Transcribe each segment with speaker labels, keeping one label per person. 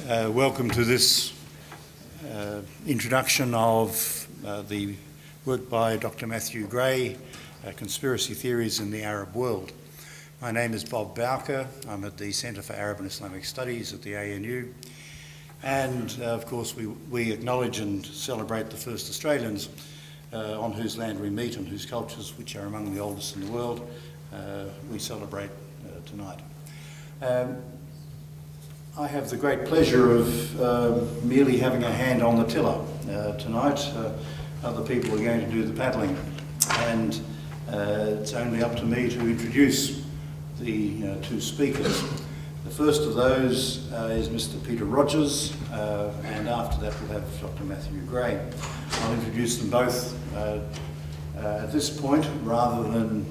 Speaker 1: Welcome to this introduction of the work by Dr. Matthew Gray, Conspiracy Theories in the Arab World. My name is Bob Bowker. I'm at the Centre for Arab and Islamic Studies at the ANU. And of course we acknowledge and celebrate the first Australians on whose land we meet and whose cultures, which are among the oldest in the world, we celebrate tonight. I have the great pleasure of merely having a hand on the tiller tonight. Other people are going to do the paddling, and it's only up to me to introduce the two speakers. The first of those is Mr. Peter Rogers, and after that we'll have Dr. Matthew Gray. I'll introduce them both at this point rather than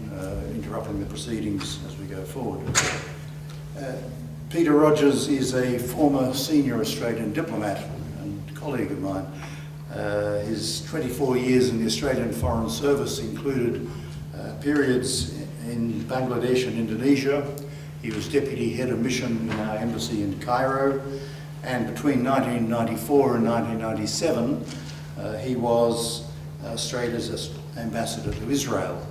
Speaker 1: interrupting the proceedings as we go forward. Peter Rogers is a former senior Australian diplomat and colleague of mine. His 24 years in the Australian Foreign Service included periods in Bangladesh and Indonesia. He was deputy head of mission in our embassy in Cairo, and between 1994 and 1997 he was Australia's ambassador to Israel.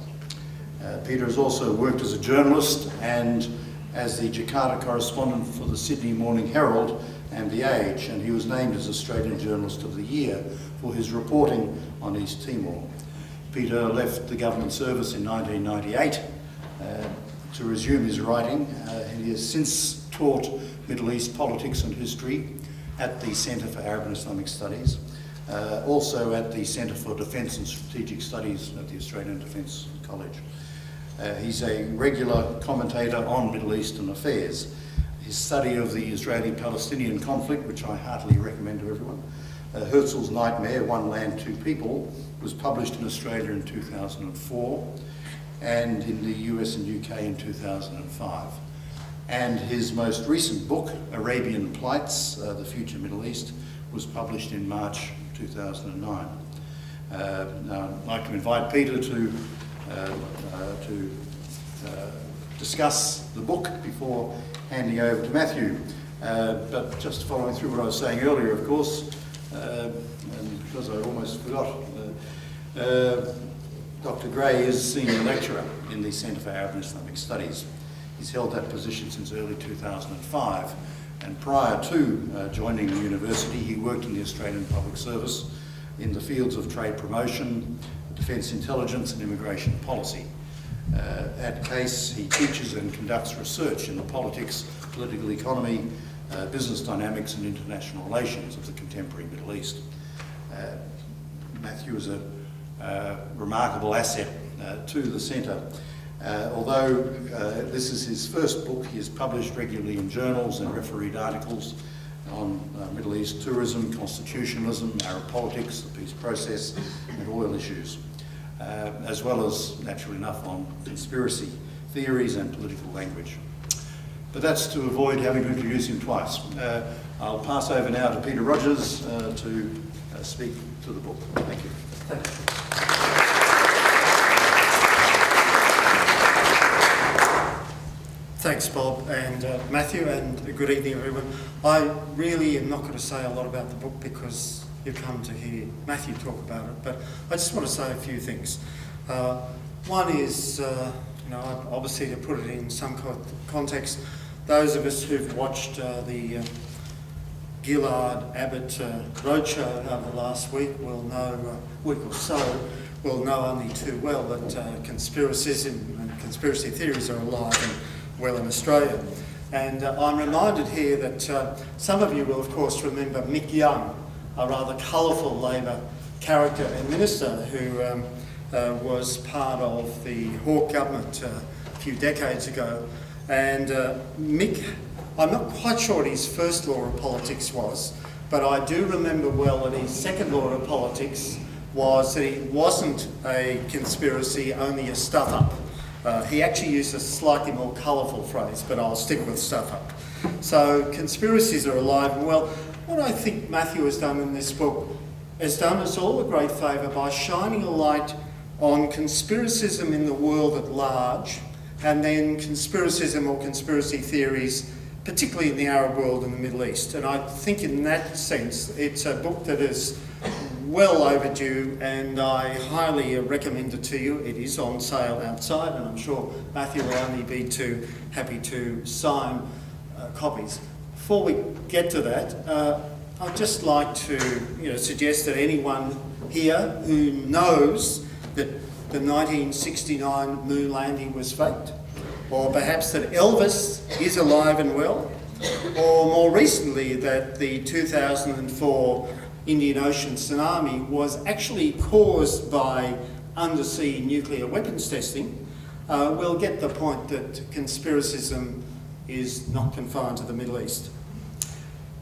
Speaker 1: Peter has also worked as a journalist and as the Jakarta correspondent for the Sydney Morning Herald and The Age, and he was named as Australian Journalist of the Year for his reporting on East Timor. Peter left the government service in 1998 to resume his writing, and he has since taught Middle East politics and history at the Centre for Arab and Islamic Studies, also at the Centre for Defence and Strategic Studies at the Australian Defence College. He's a regular commentator on Middle Eastern affairs. His study of the Israeli-Palestinian conflict, which I heartily recommend to everyone, Herzl's Nightmare, One Land, Two People, was published in Australia in 2004 and in the US and UK in 2005. And his most recent book, Arabian Plights, The Future Middle East, was published in March 2009. Now I'd like to invite Peter to discuss the book before handing over to Matthew. But just following through what I was saying earlier, of course, and because I almost forgot, Dr. Gray is Senior Lecturer in the Centre for Arab and Islamic Studies. He's held that position since early 2005, and prior to joining the university, he worked in the Australian Public Service in the fields of trade promotion, defence intelligence and immigration policy. At CAIS, he teaches and conducts research in the politics, political economy, business dynamics and international relations of the contemporary Middle East. Matthew is a remarkable asset to the Centre. Although this is his first book, he has published regularly in journals and refereed articles on Middle East tourism, constitutionalism, Arab politics, the peace process and oil issues. As well as, naturally enough, on conspiracy theories and political language. But that's to avoid having to introduce him twice. I'll pass over now to Peter Rogers to speak to the book. Thank you.
Speaker 2: Thank you. Thanks, Bob and Matthew, and good evening, everyone. I really am not going to say a lot about the book because you've come to hear Matthew talk about it, but I just want to say a few things. One is, obviously to put it in some context, those of us who've watched the Gillard Abbott roadshow over the last week will know, week or so, will know only too well that conspiracies and conspiracy theories are alive and well in Australia. And I'm reminded here that some of you will, of course, remember Mick Young, a rather colourful Labor character and minister who was part of the Hawke government a few decades ago. And Mick, I'm not quite sure what his first law of politics was, but I do remember well that his second law of politics was that it wasn't a conspiracy, only a stuff-up. He actually used a slightly more colourful phrase, but I'll stick with stuff-up. So conspiracies are alive and well. What I think Matthew has done in this book has done us all a great favour by shining a light on conspiracism in the world at large, and then conspiracism or conspiracy theories particularly in the Arab world and the Middle East. And I think in that sense, it's a book that is well overdue, and I highly recommend it to you. It is on sale outside, and I'm sure Matthew will only be too happy to sign copies. Before we get to that, I'd just like to suggest that anyone here who knows that the 1969 moon landing was faked, or perhaps that Elvis is alive and well, or more recently that the 2004 Indian Ocean tsunami was actually caused by undersea nuclear weapons testing, we'll get the point that conspiracism is not confined to the Middle East.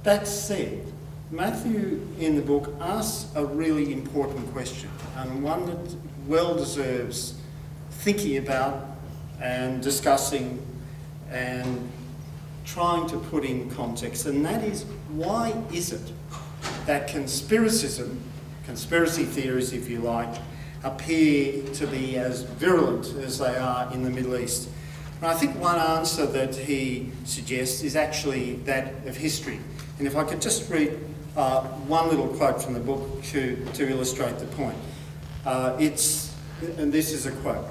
Speaker 2: That said, Matthew in the book asks a really important question, and one that well deserves thinking about and discussing and trying to put in context, and that is, why is it that conspiracy theories, if you like, appear to be as virulent as they are in the Middle East? And I think one answer that he suggests is actually that of history. And if I could just read one little quote from the book to illustrate the point. And this is a quote.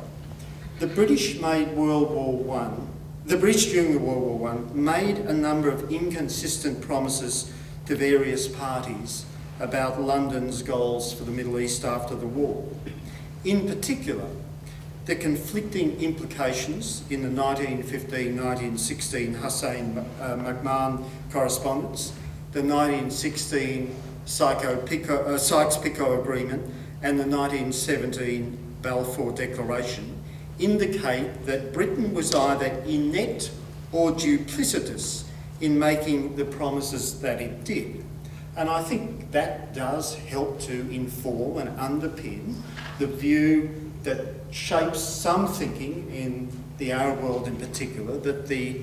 Speaker 2: The British during World War I made a number of inconsistent promises to various parties about London's goals for the Middle East after the war. In particular, the conflicting implications in the 1915-1916 Hussein-McMahon correspondence, the 1916 Sykes-Picot Agreement, and the 1917 Balfour Declaration indicate that Britain was either inept or duplicitous in making the promises that it did. And I think that does help to inform and underpin the view that shapes some thinking in the Arab world in particular, that the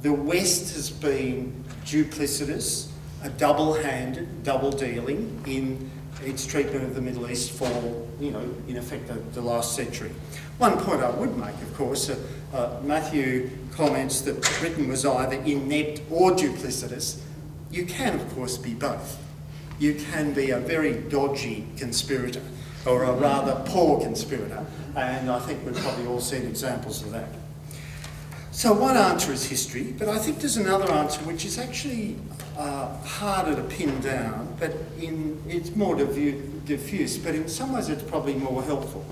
Speaker 2: West has been duplicitous, double-handed, double-dealing in its treatment of the Middle East for, in effect, the last century. One point I would make, of course, Matthew comments that Britain was either inept or duplicitous. You can, of course, be both. You can be a very dodgy conspirator, or a rather poor conspirator, and I think we've probably all seen examples of that. So one answer is history, but I think there's another answer which is actually harder to pin down, but it's more diffuse, but in some ways it's probably more helpful.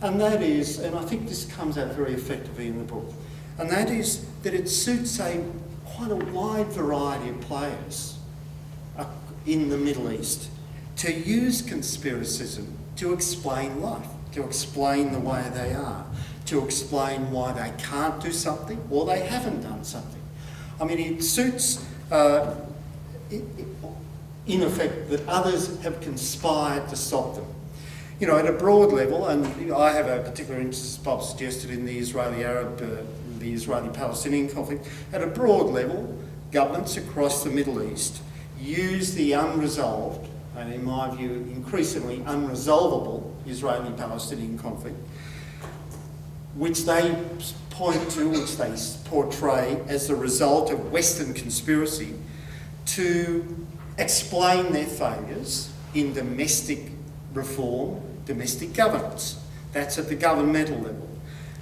Speaker 2: And that is, and I think this comes out very effectively in the book, and that is that it suits quite a wide variety of players in the Middle East to use conspiracism to explain life, to explain the way they are, to explain why they can't do something or they haven't done something. I mean, it suits, in effect, that others have conspired to stop them. At a broad level, and I have a particular interest, as Bob suggested, in the the Israeli-Palestinian conflict. At a broad level, governments across the Middle East use the unresolved, and in my view, increasingly unresolvable Israeli-Palestinian conflict, which they point to, which they portray as the result of Western conspiracy, to explain their failures in domestic reform, domestic governance. That's at the governmental level.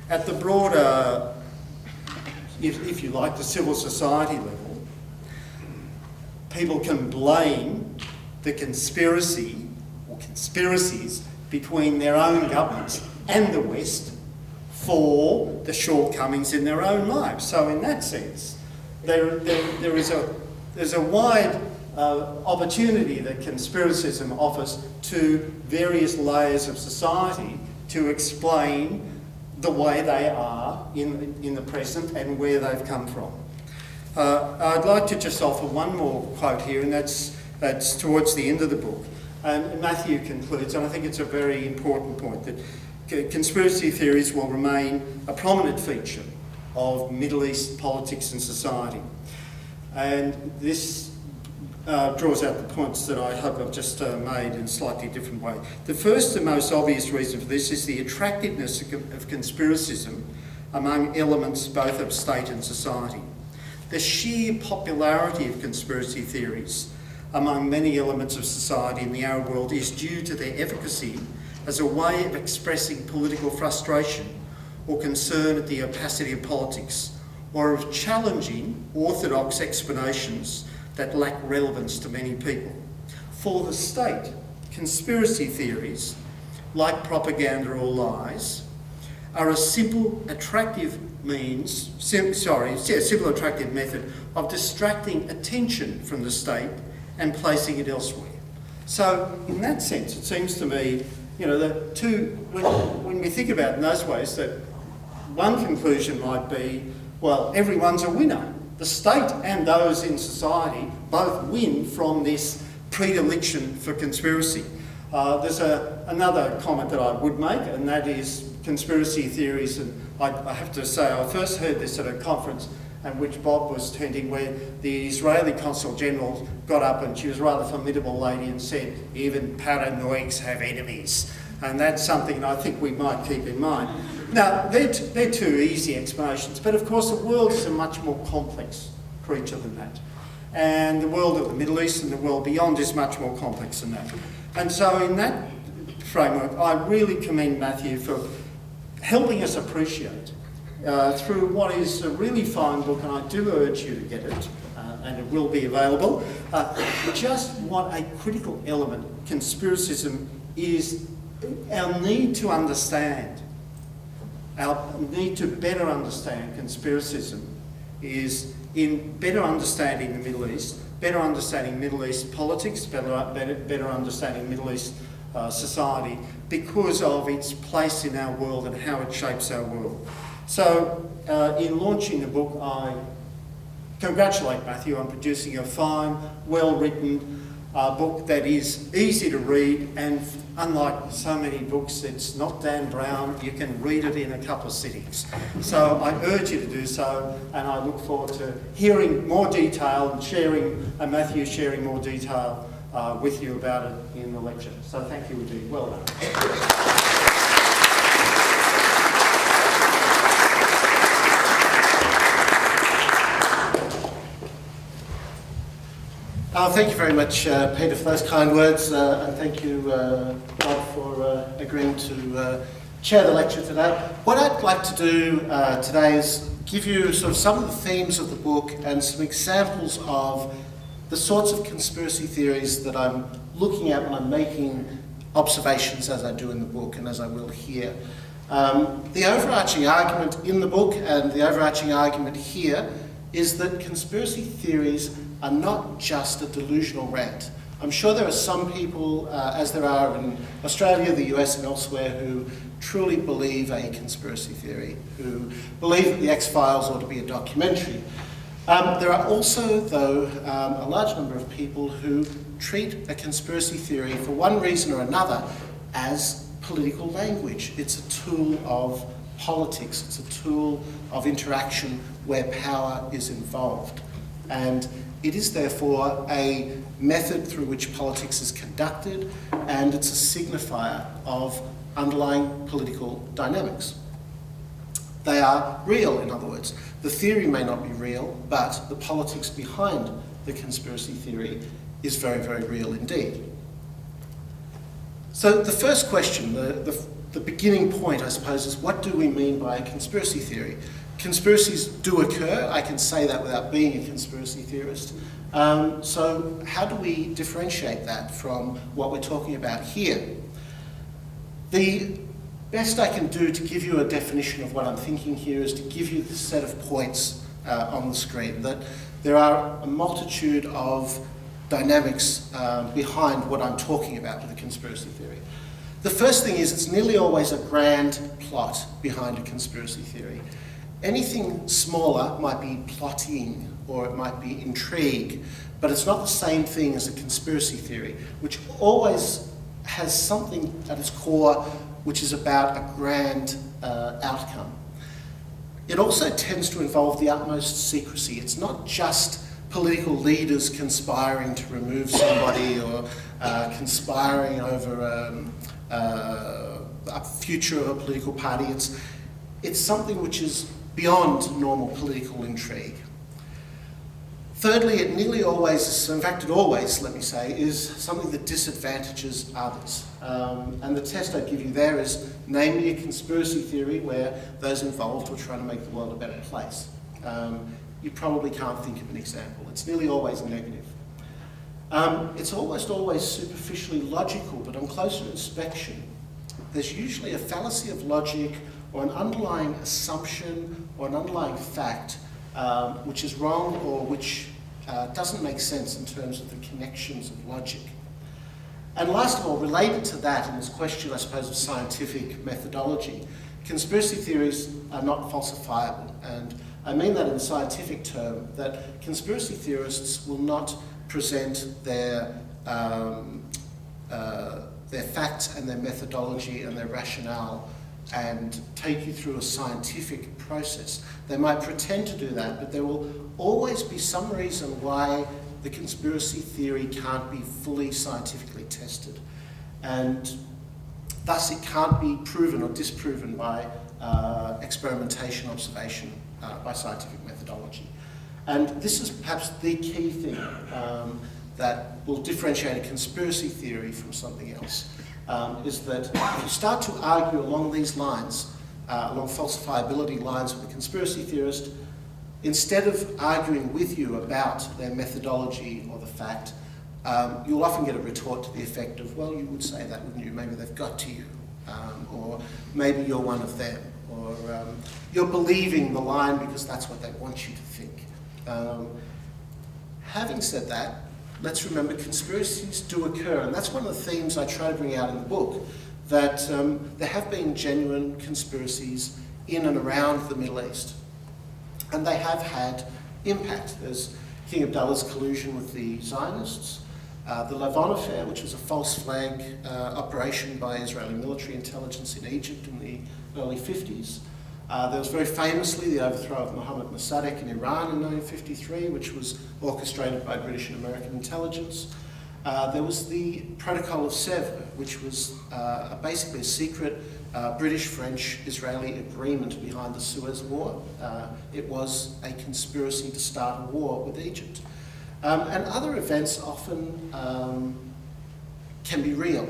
Speaker 2: At the broader, if you like, the civil society level, people can blame the conspiracy or conspiracies between their own governments and the West for the shortcomings in their own lives. So in that sense, there's a wide opportunity that conspiracism offers to various layers of society to explain the way they are in the present and where they've come from. I'd like to just offer one more quote here, and that's towards the end of the book. And Matthew concludes, and I think it's a very important point, that conspiracy theories will remain a prominent feature of Middle East politics and society. And this draws out the points that I hope I've just made in a slightly different way. The first and most obvious reason for this is the attractiveness of conspiracism among elements both of state and society. The sheer popularity of conspiracy theories among many elements of society in the Arab world is due to their efficacy as a way of expressing political frustration or concern at the opacity of politics, or of challenging orthodox explanations that lack relevance to many people. For the state, conspiracy theories, like propaganda or lies, are a simple, attractive attractive method of distracting attention from the state and placing it elsewhere. So, in that sense, it seems to me, the two, when we think about it in those ways, that one conclusion might be, well, everyone's a winner. The state and those in society both win from this predilection for conspiracy. There's another comment that I would make, and that is conspiracy theories. And I have to say, I first heard this at a conference in which Bob was attending, where the Israeli Consul General got up, and she was a rather formidable lady, and said, even paranoics have enemies. And that's something I think we might keep in mind. Now, they're two easy explanations, but of course the world is a much more complex creature than that. And the world of the Middle East and the world beyond is much more complex than that. And so in that framework, I really commend Matthew for helping us appreciate, through what is a really fine book, and I do urge you to get it, and it will be available, just what a critical element conspiracism is. Our need to understand, our need to better understand conspiracism is in better understanding the Middle East, better understanding Middle East politics, better understanding Middle East society, because of its place in our world and how it shapes our world. So in launching the book, I congratulate Matthew on producing a fine, well-written book that is easy to read, and unlike so many books, it's not Dan Brown. You can read it in a couple of sittings. So I urge you to do so, and I look forward to hearing more detail and Matthew sharing more detail with you about it in the lecture. So thank you indeed. Well done.
Speaker 3: Thank you very much, Peter, for those kind words, and thank you, Bob, for agreeing to chair the lecture today. What I'd like to do today is give you sort of some of the themes of the book and some examples of the sorts of conspiracy theories that I'm looking at when I'm making observations, as I do in the book and as I will here. The overarching argument in the book and the overarching argument here is that conspiracy theories are not just a delusional rant. I'm sure there are some people, as there are in Australia, the US and elsewhere, who truly believe a conspiracy theory, who believe that the X-Files ought to be a documentary. There are also, though, a large number of people who treat a conspiracy theory, for one reason or another, as political language. It's a tool of politics. It's a tool of interaction where power is involved. And it is therefore a method through which politics is conducted, and it's a signifier of underlying political dynamics. They are real, in other words. The theory may not be real, but the politics behind the conspiracy theory is very, very real indeed. So the first question, the beginning point, I suppose, is what do we mean by a conspiracy theory? Conspiracies do occur. I can say that without being a conspiracy theorist. So how do we differentiate that from what we're talking about here? The best I can do to give you a definition of what I'm thinking here is to give you this set of points on the screen, that there are a multitude of dynamics behind what I'm talking about with a conspiracy theory. The first thing is it's nearly always a grand plot behind a conspiracy theory. Anything smaller might be plotting or it might be intrigue, but it's not the same thing as a conspiracy theory, which always has something at its core which is about a grand outcome. It also tends to involve the utmost secrecy. It's not just political leaders conspiring to remove somebody or conspiring over a future of a political party. It's something which is beyond normal political intrigue. Thirdly, it nearly always, in fact it always, let me say, is something that disadvantages others. And the test I'd give you there is name me a conspiracy theory where those involved were trying to make the world a better place. You probably can't think of an example. It's nearly always negative. It's almost always superficially logical, but on closer inspection, there's usually a fallacy of logic or an underlying assumption or an underlying fact which is wrong or which doesn't make sense in terms of the connections of logic. And last of all, related to that, in this question, I suppose, of scientific methodology, conspiracy theories are not falsifiable. And I mean that in a scientific term, that conspiracy theorists will not present their facts and their methodology and their rationale and take you through a scientific process. They might pretend to do that, but there will always be some reason why the conspiracy theory can't be fully scientifically tested. And thus it can't be proven or disproven by experimentation, observation, by scientific methodology. And this is perhaps the key thing that will differentiate a conspiracy theory from something else. Is that if you start to argue along these lines, along falsifiability lines with a conspiracy theorist, instead of arguing with you about their methodology or the fact, you'll often get a retort to the effect of, well, you would say that, wouldn't you? Maybe they've got to you, or maybe you're one of them, or you're believing the line because that's what they want you to think. Having said that, let's remember conspiracies do occur, and that's one of the themes I try to bring out in the book, that there have been genuine conspiracies in and around the Middle East, and they have had impact. There's King Abdullah's collusion with the Zionists, the Lavon affair, which was a false flag operation by Israeli military intelligence in Egypt in the early 50s. There was very famously the overthrow of Mohammad Mossad in Iran in 1953, which was orchestrated by British and American intelligence. There was the Protocol of Sèvres, which was basically a secret British, French, Israeli agreement behind the Suez War. It was a conspiracy to start a war with Egypt. And other events often can be real.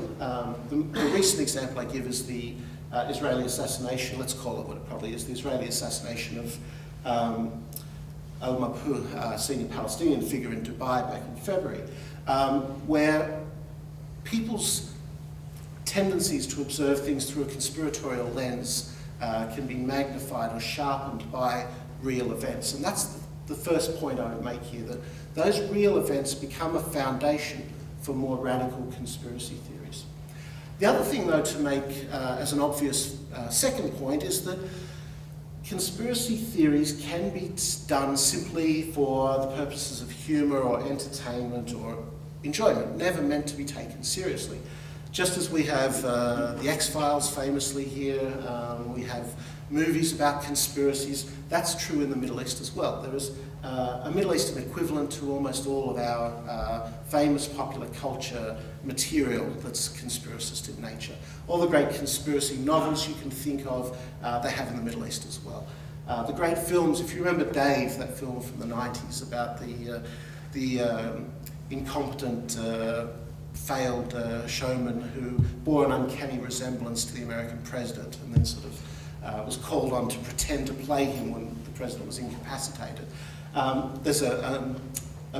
Speaker 3: The recent example I give is the Israeli assassination, let's call it what it probably is, the Israeli assassination of al-Maktoum, senior Palestinian figure in Dubai back in February, where people's tendencies to observe things through a conspiratorial lens can be magnified or sharpened by real events. And that's the first point I would make here, that those real events become a foundation for more radical conspiracy theories. The other thing, though, to make as an obvious second point is that conspiracy theories can be done simply for the purposes of humour or entertainment or enjoyment, never meant to be taken seriously. Just as we have the X-Files famously here, we have movies about conspiracies, that's true in the Middle East as well. There is a Middle Eastern equivalent to almost all of our famous popular culture material that's conspiracist in nature. All the great conspiracy novels you can think of, they have in the Middle East as well. The great films, if you remember Dave, that film from the 90s about the incompetent, failed showman who bore an uncanny resemblance to the American president and then sort of was called on to pretend to play him when the president was incapacitated. There's a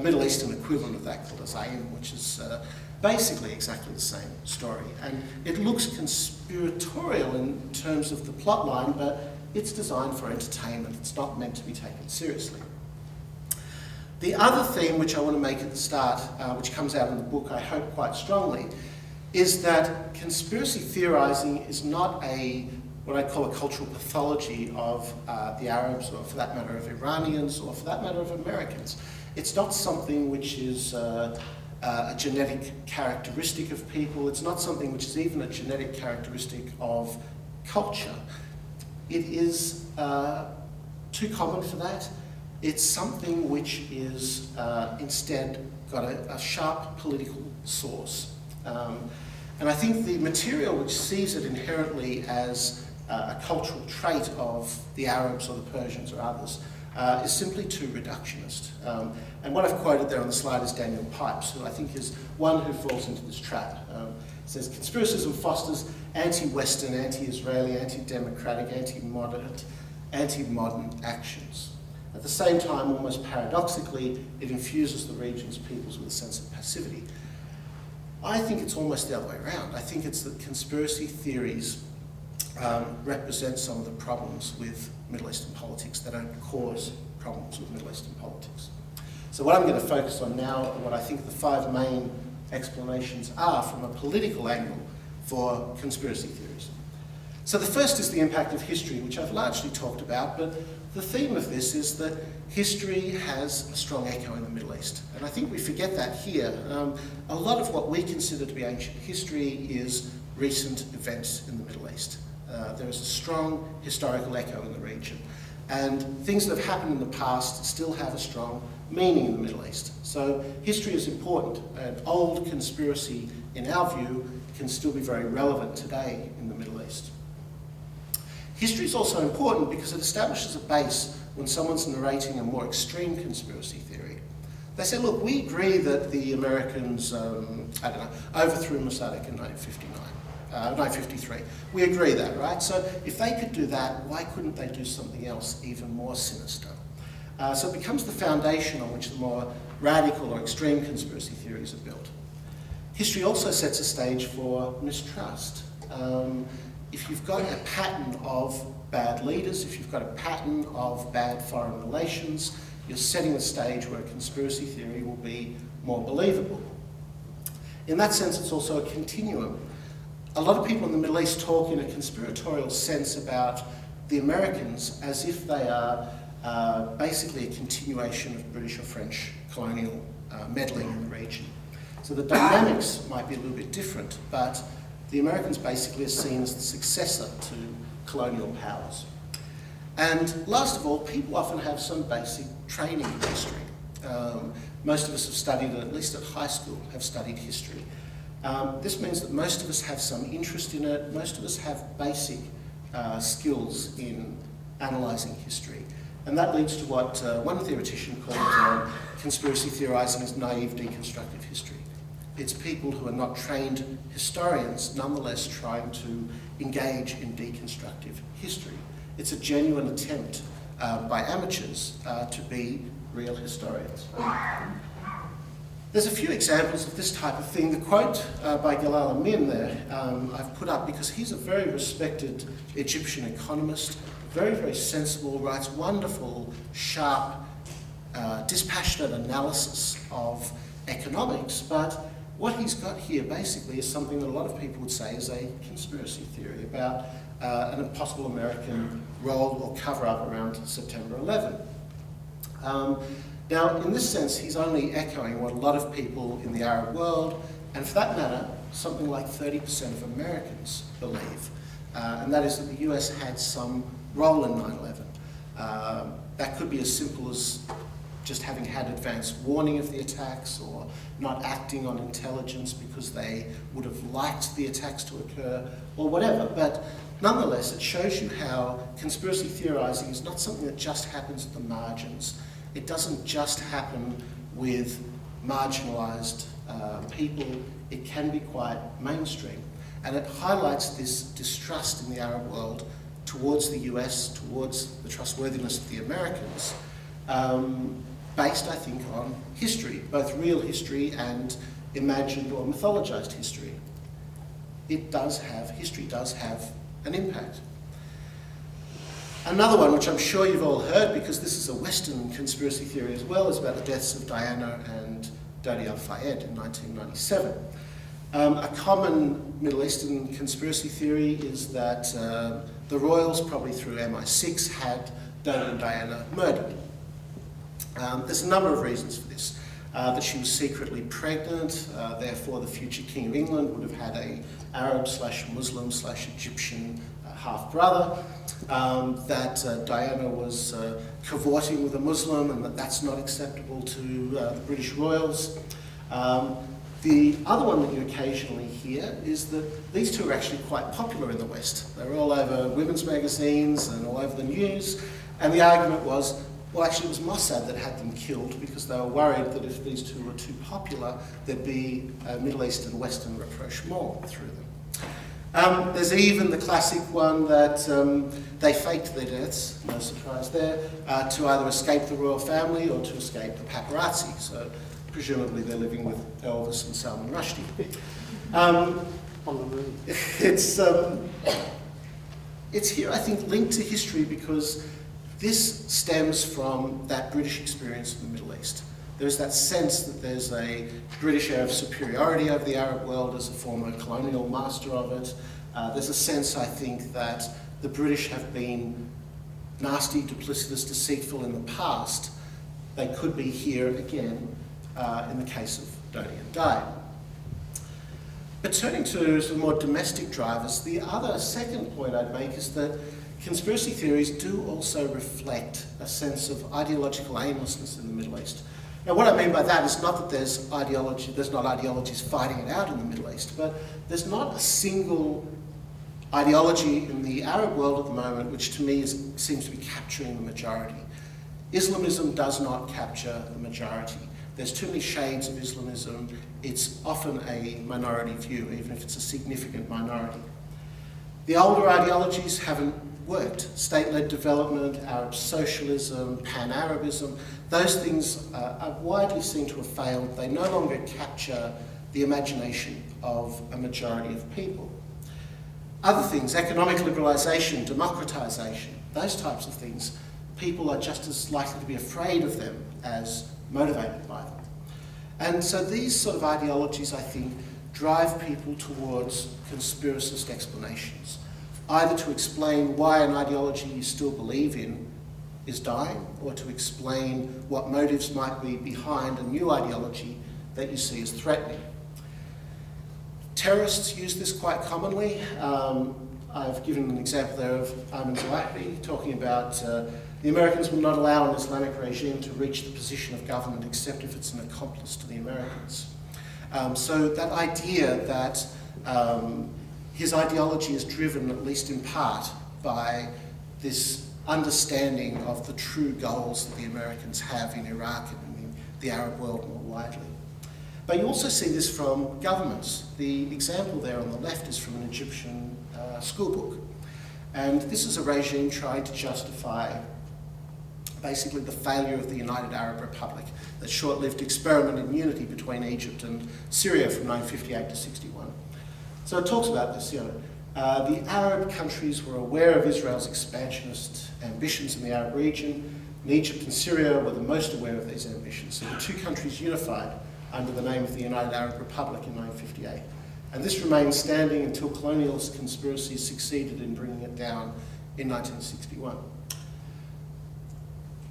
Speaker 3: Middle Eastern equivalent of that called Zayn, which is basically exactly the same story. And it looks conspiratorial in terms of the plot line, but it's designed for entertainment. It's not meant to be taken seriously. The other theme which I want to make at the start, which comes out in the book, I hope quite strongly, is that conspiracy theorizing is not what I call a cultural pathology of the Arabs, or for that matter of Iranians, or for that matter of Americans. It's not something which is a genetic characteristic of people. It's not something which is even a genetic characteristic of culture. It is too common for that. It's something which is instead got a sharp political source. And I think the material which sees it inherently as a cultural trait of the Arabs or the Persians or others is simply too reductionist. And what I've quoted there on the slide is Daniel Pipes, who I think is one who falls into this trap. It says, conspiracism fosters anti-Western, anti-Israeli, anti-democratic, anti-modern actions. At the same time, almost paradoxically, it infuses the region's peoples with a sense of passivity. I think it's almost the other way around. I think it's that conspiracy theories represent some of the problems with Middle Eastern politics. They don't cause problems with Middle Eastern politics. So what I'm going to focus on now are what I think the 5 main explanations are from a political angle for conspiracy theories. So the first is the impact of history, which I've largely talked about, but the theme of this is that history has a strong echo in the Middle East. And I think we forget that here. A lot of what we consider to be ancient history is recent events in the Middle East. There is a strong historical echo in the region. And things that have happened in the past still have a strong meaning in the Middle East. So history is important. An old conspiracy, in our view, can still be very relevant today in the Middle East. History is also important because it establishes a base when someone's narrating a more extreme conspiracy theory. They say, look, we agree that the Americans, overthrew Mossad in 1953. We agree that, right? So if they could do that, why couldn't they do something else even more sinister? So it becomes the foundation on which the more radical or extreme conspiracy theories are built. History also sets a stage for mistrust. If you've got a pattern of bad leaders, if you've got a pattern of bad foreign relations, you're setting the stage where a conspiracy theory will be more believable. In that sense, it's also a continuum. A lot of people in the Middle East talk in a conspiratorial sense about the Americans as if they are basically a continuation of British or French colonial meddling in the region. So the dynamics might be a little bit different, but the Americans basically are seen as the successor to colonial powers. And last of all, people often have some basic training in history. Most of us have studied, at least at high school, have studied history. This means that most of us have some interest in it. Most of us have basic skills in analysing history. And that leads to what one theoretician called conspiracy theorising as naive deconstructive history. It's people who are not trained historians nonetheless trying to engage in deconstructive history. It's a genuine attempt by amateurs to be real historians. There's a few examples of this type of thing. The quote by Gilal Amin there I've put up because he's a very respected Egyptian economist, very, very sensible, writes wonderful, sharp, dispassionate analysis of economics, but what he's got here basically is something that a lot of people would say is a conspiracy theory about an impossible American role or cover-up around September 11. Now, in this sense, he's only echoing what a lot of people in the Arab world, and for that matter, something like 30% of Americans believe, and that is that the US had some role in 9/11. That could be as simple as just having had advance warning of the attacks or not acting on intelligence because they would have liked the attacks to occur or whatever. But nonetheless, it shows you how conspiracy theorising is not something that just happens at the margins. It doesn't just happen with marginalised people. It can be quite mainstream. And it highlights this distrust in the Arab world towards the US, towards the trustworthiness of the Americans, based, I think, on history, both real history and imagined or mythologized history. History does have an impact. Another one, which I'm sure you've all heard, because this is a Western conspiracy theory as well, is about the deaths of Diana and Dodi al-Fayed in 1997. A common Middle Eastern conspiracy theory is that the royals, probably through MI6, had Dodi and Diana murdered. There's a number of reasons for this. That she was secretly pregnant, therefore the future King of England would have had a Arab/Muslim/Egyptian half-brother, that Diana was cavorting with a Muslim and that that's not acceptable to the British royals. The other one that you occasionally hear is that these two are actually quite popular in the West. They're all over women's magazines and all over the news, and the argument was Well, actually, it was Mossad that had them killed because they were worried that if these two were too popular, there'd be a Middle East and Western rapprochement through them. There's even the classic one that they faked their deaths, no surprise there, to either escape the royal family or to escape the paparazzi. So presumably they're living with Elvis and Salman Rushdie. On the moon. It's here, I think, linked to history because this stems from that British experience in the Middle East. There's that sense that there's a British air of superiority over the Arab world as a former colonial master of it. There's a sense, I think, that the British have been nasty, duplicitous, deceitful in the past. They could be here again in the case of Donnie and Di. But turning to some more domestic drivers, the other second point I'd make is that conspiracy theories do also reflect a sense of ideological aimlessness in the Middle East. Now, what I mean by that is not that there's not ideologies fighting it out in the Middle East, but there's not a single ideology in the Arab world at the moment which to me seems to be capturing the majority. Islamism does not capture the majority. There's too many shades of Islamism. It's often a minority view, even if it's a significant minority. The older ideologies haven't worked. State-led development, Arab socialism, pan-Arabism, those things are widely seen to have failed. They no longer capture the imagination of a majority of people. Other things, economic liberalisation, democratisation, those types of things, people are just as likely to be afraid of them as motivated by them. And so these sort of ideologies, I think, drive people towards conspiracist explanations, either to explain why an ideology you still believe in is dying, or to explain what motives might be behind a new ideology that you see as threatening. Terrorists use this quite commonly. I've given an example there of Ayman talking about the Americans will not allow an Islamic regime to reach the position of government except if it's an accomplice to the Americans. So that idea that his ideology is driven, at least in part, by this understanding of the true goals that the Americans have in Iraq and in the Arab world more widely. But you also see this from governments. The example there on the left is from an Egyptian school book. And this is a regime trying to justify basically the failure of the United Arab Republic, that short-lived experiment in unity between Egypt and Syria from 1958 to 61. So it talks about this, the Arab countries were aware of Israel's expansionist ambitions in the Arab region, and Egypt and Syria were the most aware of these ambitions. So the two countries unified under the name of the United Arab Republic in 1958. And this remained standing until colonialist conspiracies succeeded in bringing it down in 1961.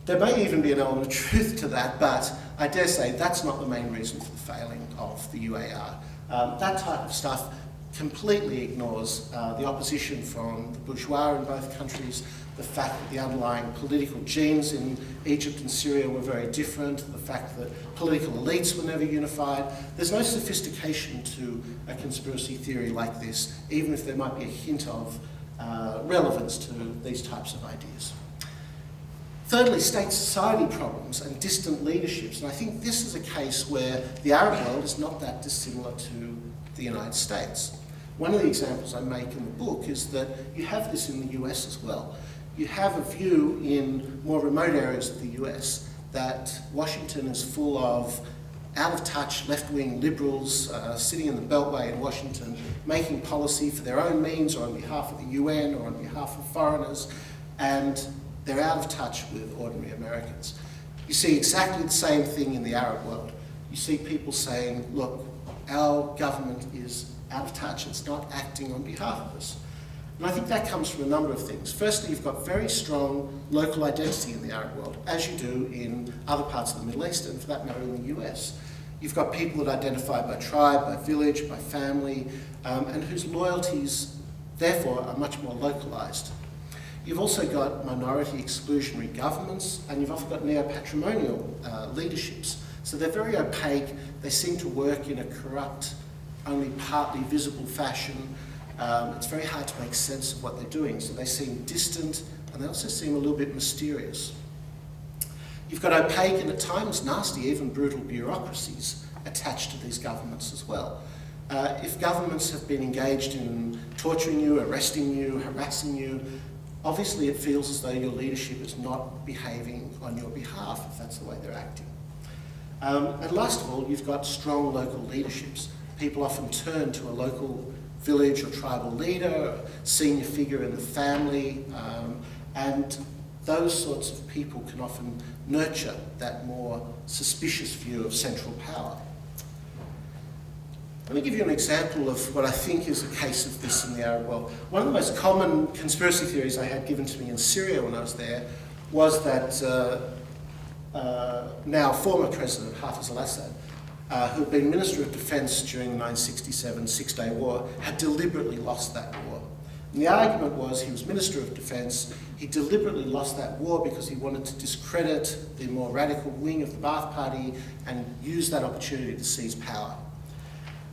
Speaker 3: There may even be an element of truth to that, but I dare say that's not the main reason for the failing of the UAR. That type of stuff completely ignores the opposition from the bourgeois in both countries, the fact that the underlying political genes in Egypt and Syria were very different, the fact that political elites were never unified. There's no sophistication to a conspiracy theory like this, even if there might be a hint of relevance to these types of ideas. Thirdly, state-society problems and distant leaderships. And I think this is a case where the Arab world is not that dissimilar to the United States. One of the examples I make in the book is that you have this in the US as well. You have a view in more remote areas of the US that Washington is full of out-of-touch left-wing liberals sitting in the Beltway in Washington, making policy for their own means or on behalf of the UN or on behalf of foreigners, and they're out of touch with ordinary Americans. You see exactly the same thing in the Arab world. You see people saying, look, our government is out of touch, it's not acting on behalf of us. And I think that comes from a number of things. Firstly, you've got very strong local identity in the Arab world, as you do in other parts of the Middle East, and for that matter in the US. You've got people that identify by tribe, by village, by family, and whose loyalties, therefore, are much more localized. You've also got minority exclusionary governments, and you've often got neo-patrimonial leaderships. So they're very opaque, they seem to work in a corrupt, only partly visible fashion. It's very hard to make sense of what they're doing, so they seem distant, and they also seem a little bit mysterious. You've got opaque and at times nasty, even brutal bureaucracies attached to these governments as well. If governments have been engaged in torturing you, arresting you, harassing you, obviously it feels as though your leadership is not behaving on your behalf, if that's the way they're acting. And last of all, you've got strong local leaderships. People often turn to a local village or tribal leader, a senior figure in the family, and those sorts of people can often nurture that more suspicious view of central power. Let me give you an example of what I think is a case of this in the Arab world. One of the most common conspiracy theories I had given to me in Syria when I was there was that now former President Hafez al-Assad, who had been Minister of Defence during the 1967 Six-Day War, had deliberately lost that war. And the argument was he was Minister of Defence, he deliberately lost that war because he wanted to discredit the more radical wing of the Ba'ath Party and use that opportunity to seize power.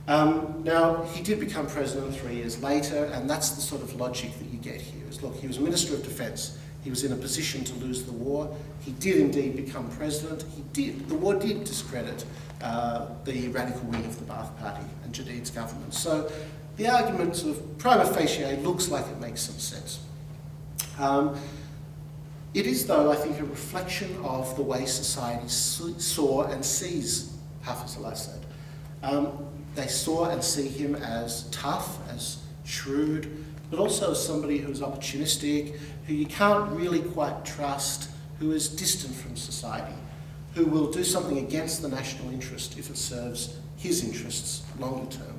Speaker 3: Now, he did become president 3 years later, and that's the sort of logic that you get here. Is, look, he was Minister of Defence. He was in a position to lose the war. He did indeed become president. The war did discredit the radical wing of the Ba'ath Party and Jadid's government. So the argument sort of prima facie looks like it makes some sense. It is, though, I think, a reflection of the way society saw and sees Hafez al-Assad. They saw and see him as tough, as shrewd, but also as somebody who is opportunistic, who you can't really quite trust, who is distant from society, who will do something against the national interest if it serves his interests longer term.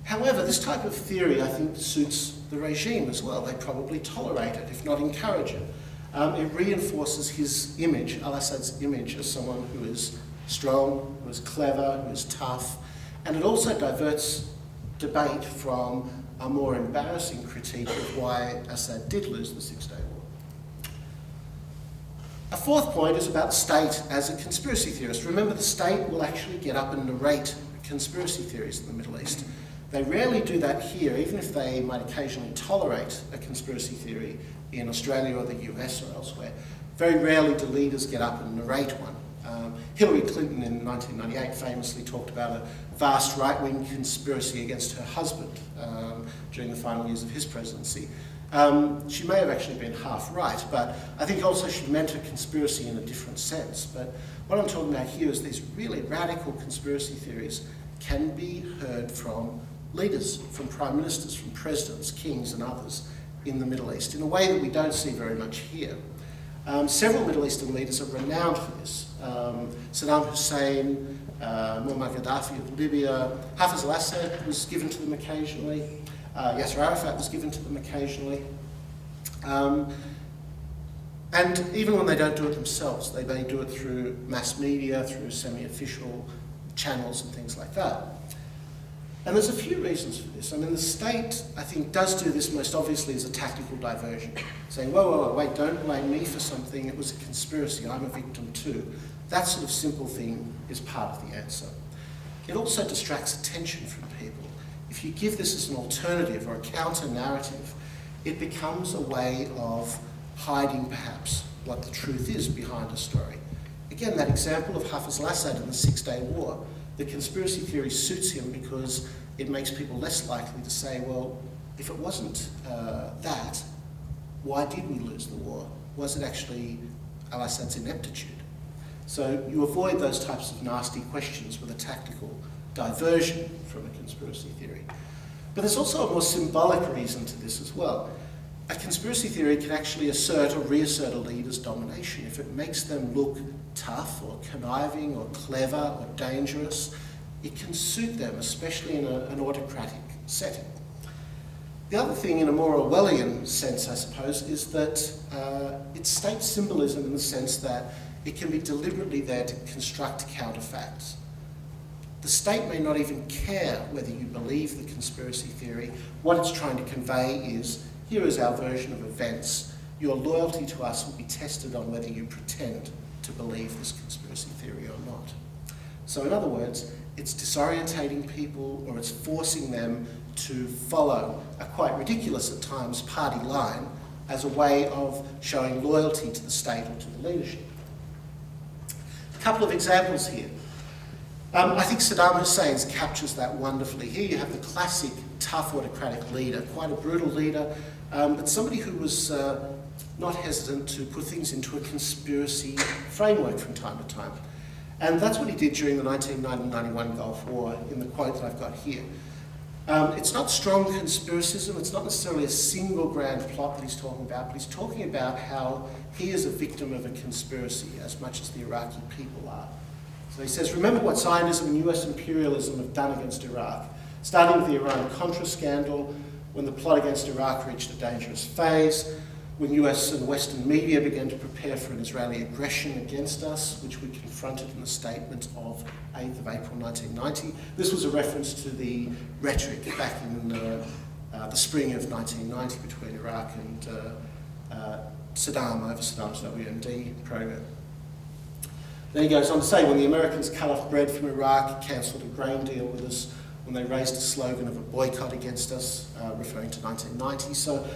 Speaker 3: However, this type of theory, I think, suits the regime as well. They probably tolerate it, if not encourage it. It reinforces his image, al-Assad's image, as someone who is strong, who is clever, who is tough, and it also diverts debate from a more embarrassing critique of why Assad did lose the Six-Day War. A fourth point is about state as a conspiracy theorist. Remember, the state will actually get up and narrate conspiracy theories in the Middle East. They rarely do that here, even if they might occasionally tolerate a conspiracy theory in Australia or the US or elsewhere. Very rarely do leaders get up and narrate one. Hillary Clinton in 1998 famously talked about a vast right-wing conspiracy against her husband during the final years of his presidency. She may have actually been half right, but I think also she meant a conspiracy in a different sense. But what I'm talking about here is these really radical conspiracy theories can be heard from leaders, from prime ministers, from presidents, kings and others in the Middle East in a way that we don't see very much here. Several Middle Eastern leaders are renowned for this. Saddam Hussein, Muammar Gaddafi of Libya, Hafez al-Assad was given to them occasionally, Yasser Arafat was given to them occasionally. And even when they don't do it themselves, they may do it through mass media, through semi-official channels and things like that. And there's a few reasons for this. I mean, the state, I think, does do this most obviously as a tactical diversion, saying, whoa, wait, don't blame me for something, it was a conspiracy, I'm a victim too. That sort of simple thing is part of the answer. It also distracts attention from people. If you give this as an alternative or a counter-narrative, it becomes a way of hiding, perhaps, what the truth is behind a story. Again, that example of Hafez al-Assad in the Six-Day War, the conspiracy theory suits him because it makes people less likely to say, well, if it wasn't that, why did we lose the war? Was it actually al-Assad's ineptitude? So you avoid those types of nasty questions with a tactical diversion from a conspiracy theory. But there's also a more symbolic reason to this as well. A conspiracy theory can actually assert or reassert a leader's domination if it makes them look tough or conniving or clever or dangerous. It can suit them, especially in an autocratic setting. The other thing, in a more Orwellian sense, I suppose, is that it's state symbolism in the sense that it can be deliberately there to construct counterfacts. The state may not even care whether you believe the conspiracy theory. What it's trying to convey is, here is our version of events. Your loyalty to us will be tested on whether you pretend to believe this conspiracy theory or not. So in other words, it's disorientating people, or it's forcing them to follow a quite ridiculous at times party line as a way of showing loyalty to the state or to the leadership. couple of examples here. I think Saddam Hussein captures that wonderfully. Here you have the classic tough autocratic leader, quite a brutal leader, but somebody who was not hesitant to put things into a conspiracy framework from time to time. And that's what he did during the 1990-91 Gulf War in the quote that I've got here. It's not strong conspiracism, it's not necessarily a single grand plot that he's talking about, but he's talking about how he is a victim of a conspiracy as much as the Iraqi people are. So he says, remember what Zionism and US imperialism have done against Iraq, starting with the Iran-Contra scandal, when the plot against Iraq reached a dangerous phase, when US and Western media began to prepare for an Israeli aggression against us, which we confronted in the statement of 8th of April 1990. This was a reference to the rhetoric back in the spring of 1990 between Iraq and Saddam over Saddam's WMD program. Then he goes on to say, when the Americans cut off bread from Iraq, cancelled a grain deal with us, when they raised a slogan of a boycott against us, referring to 1990. So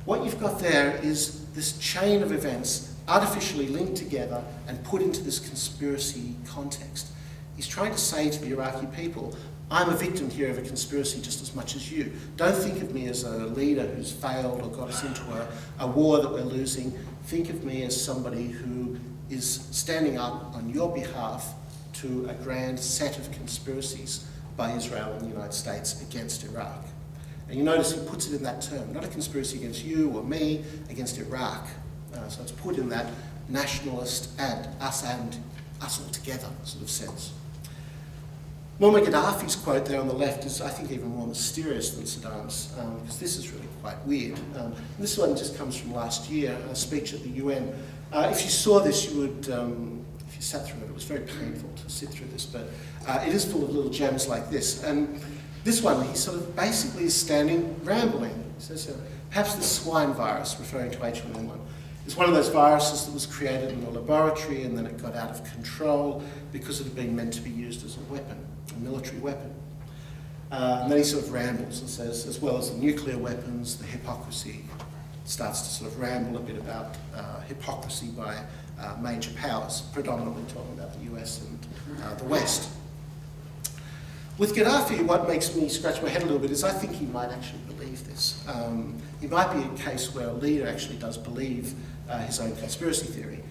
Speaker 3: what you've got there is this chain of events artificially linked together and put into this conspiracy context. He's trying to say to the Iraqi people, I'm a victim here of a conspiracy just as much as you. Don't think of me as a leader who's failed or got us into a war that we're losing. Think of me as somebody who is standing up on your behalf to a grand set of conspiracies by Israel and the United States against Iraq. And you notice he puts it in that term, not a conspiracy against you or me, against Iraq. So it's put in that nationalist and us all together sort of sense. Muammar Gaddafi's quote there on the left is, I think, even more mysterious than Saddam's, because this is really quite weird. This one just comes from last year, a speech at the UN. If you saw this, you would, if you sat through it, it was very painful to sit through this, but it is full of little gems like this. And this one, he sort of basically is standing rambling. He says, perhaps the swine virus, referring to H1N1, is one of those viruses that was created in a laboratory and then it got out of control because it had been meant to be used as a weapon, a military weapon. And then he sort of rambles and says, as well as the nuclear weapons, the hypocrisy, starts to sort of ramble a bit about hypocrisy by major powers, predominantly talking about the US and the West. With Gaddafi, what makes me scratch my head a little bit is I think he might actually believe this. It might be a case where a leader actually does believe his own conspiracy theory.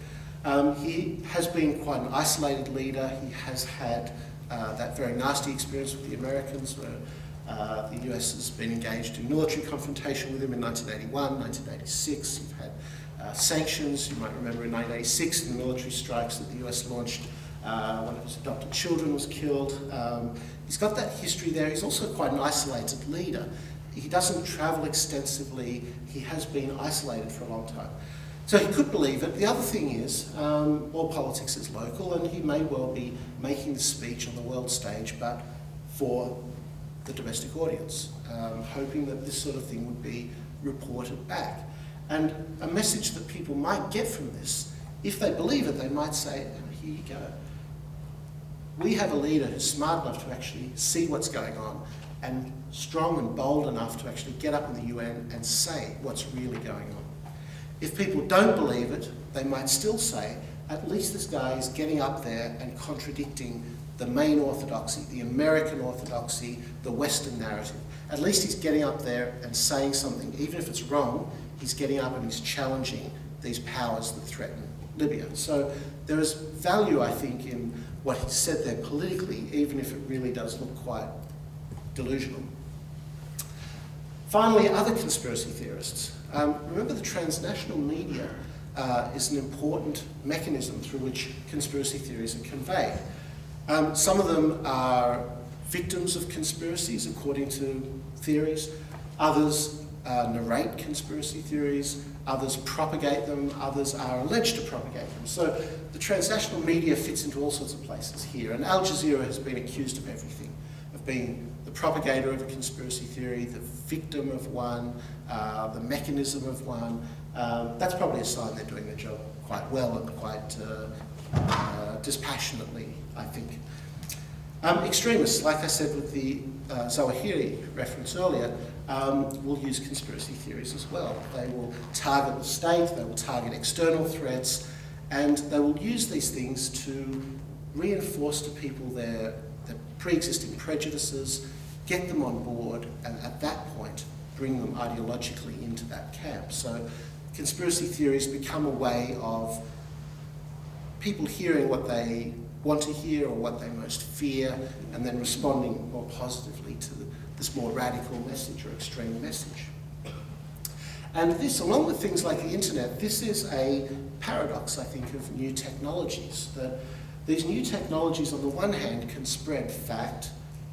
Speaker 3: He has been quite an isolated leader. He has had that very nasty experience with the Americans where the US has been engaged in military confrontation with him in 1981, 1986. You've had sanctions. You might remember in 1986 in the military strikes that the US launched, one of his adopted children was killed. He's got that history there. He's also quite an isolated leader. He doesn't travel extensively. He has been isolated for a long time. So he could believe it. The other thing is, all politics is local, and he may well be making the speech on the world stage, but for the domestic audience, hoping that this sort of thing would be reported back. And a message that people might get from this, if they believe it, they might say, oh, here you go. We have a leader who's smart enough to actually see what's going on and strong and bold enough to actually get up in the UN and say what's really going on. If people don't believe it, they might still say, at least this guy is getting up there and contradicting the main orthodoxy, the American orthodoxy, the Western narrative. At least he's getting up there and saying something, even if it's wrong, he's getting up and he's challenging these powers that threaten Libya. So there is value, I think, in what he said there politically, even if it really does look quite delusional. Finally, other conspiracy theorists. Remember, the transnational media is an important mechanism through which conspiracy theories are conveyed. Some of them are victims of conspiracies, according to theories. Others narrate conspiracy theories. Others propagate them. Others are alleged to propagate them. So the transnational media fits into all sorts of places here. And Al Jazeera has been accused of everything, of being the propagator of a conspiracy theory, the victim of one, the mechanism of one. That's probably a sign they're doing their job quite well and quite dispassionately, I think. Extremists, like I said with the Zawahiri reference earlier, will use conspiracy theories as well. They will target the state, they will target external threats, and they will use these things to reinforce to people their pre-existing prejudices, get them on board, and at that point bring them ideologically into that camp. So conspiracy theories become a way of people hearing what they want to hear or what they most fear, and then responding more positively to this more radical message or extreme message. And this, along with things like the internet, this is a paradox, I think, of new technologies. That these new technologies, on the one hand, can spread fact,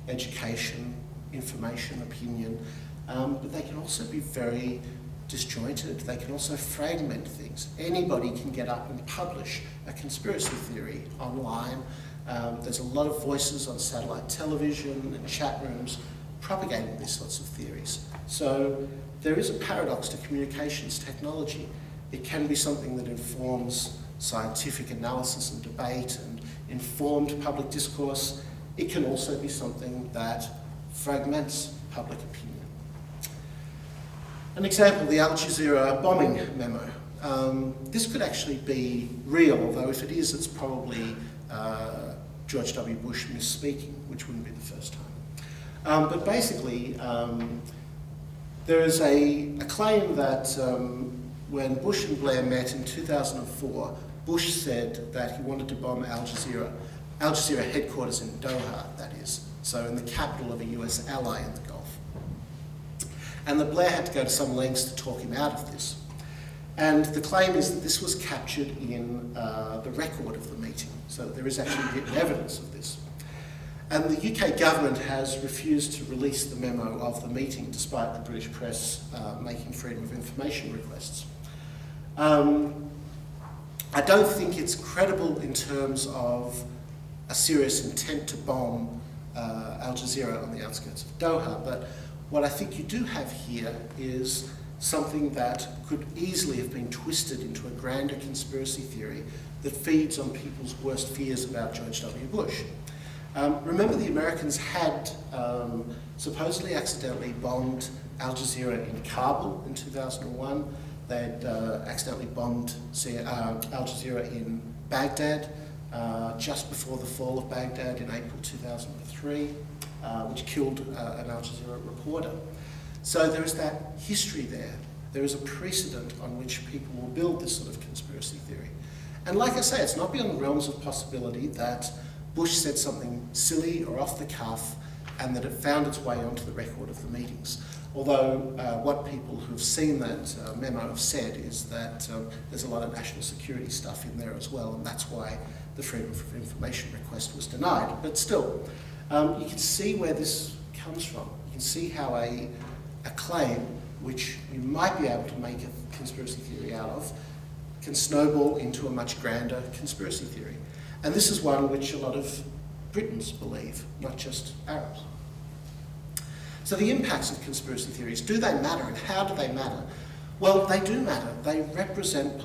Speaker 3: education, information, opinion, but they can also be very disjointed. They can also fragment things. Anybody can get up and publish a conspiracy theory online. There's a lot of voices on satellite television and chat rooms propagating these sorts of theories. So there is a paradox to communications technology. It can be something that informs scientific analysis and debate and informed public discourse. It can also be something that fragments public opinion. An example, the Al Jazeera bombing memo. This could actually be real, although if it is, it's probably George W. Bush misspeaking, which wouldn't be the first time. But basically, there is a claim that when Bush and Blair met in 2004, Bush said that he wanted to bomb Al Jazeera headquarters in Doha, that is, so in the capital of a US ally in the Gulf. And that Blair had to go to some lengths to talk him out of this. And the claim is that this was captured in the record of the meeting, so there is actually written evidence of this. And the UK government has refused to release the memo of the meeting, despite the British press making freedom of information requests. I don't think it's credible in terms of a serious intent to bomb Al Jazeera on the outskirts of Doha, but what I think you do have here is something that could easily have been twisted into a grander conspiracy theory that feeds on people's worst fears about George W. Bush. Remember, the Americans had supposedly accidentally bombed Al Jazeera in Kabul in 2001. They had accidentally bombed Al Jazeera in Baghdad just before the fall of Baghdad in April 2003, which killed an Al Jazeera reporter. So there is that history there. There is a precedent on which people will build this sort of conspiracy theory. And like I say, it's not beyond the realms of possibility that Bush said something silly or off the cuff and that it found its way onto the record of the meetings. Although what people who have seen that memo have said is that there's a lot of national security stuff in there as well, and that's why the freedom of information request was denied. But still, you can see where this comes from. You can see how a claim, which you might be able to make a conspiracy theory out of, can snowball into a much grander conspiracy theory. And this is one which a lot of Britons believe, not just Arabs. So the impacts of conspiracy theories, do they matter, and how do they matter? Well, they do matter. They represent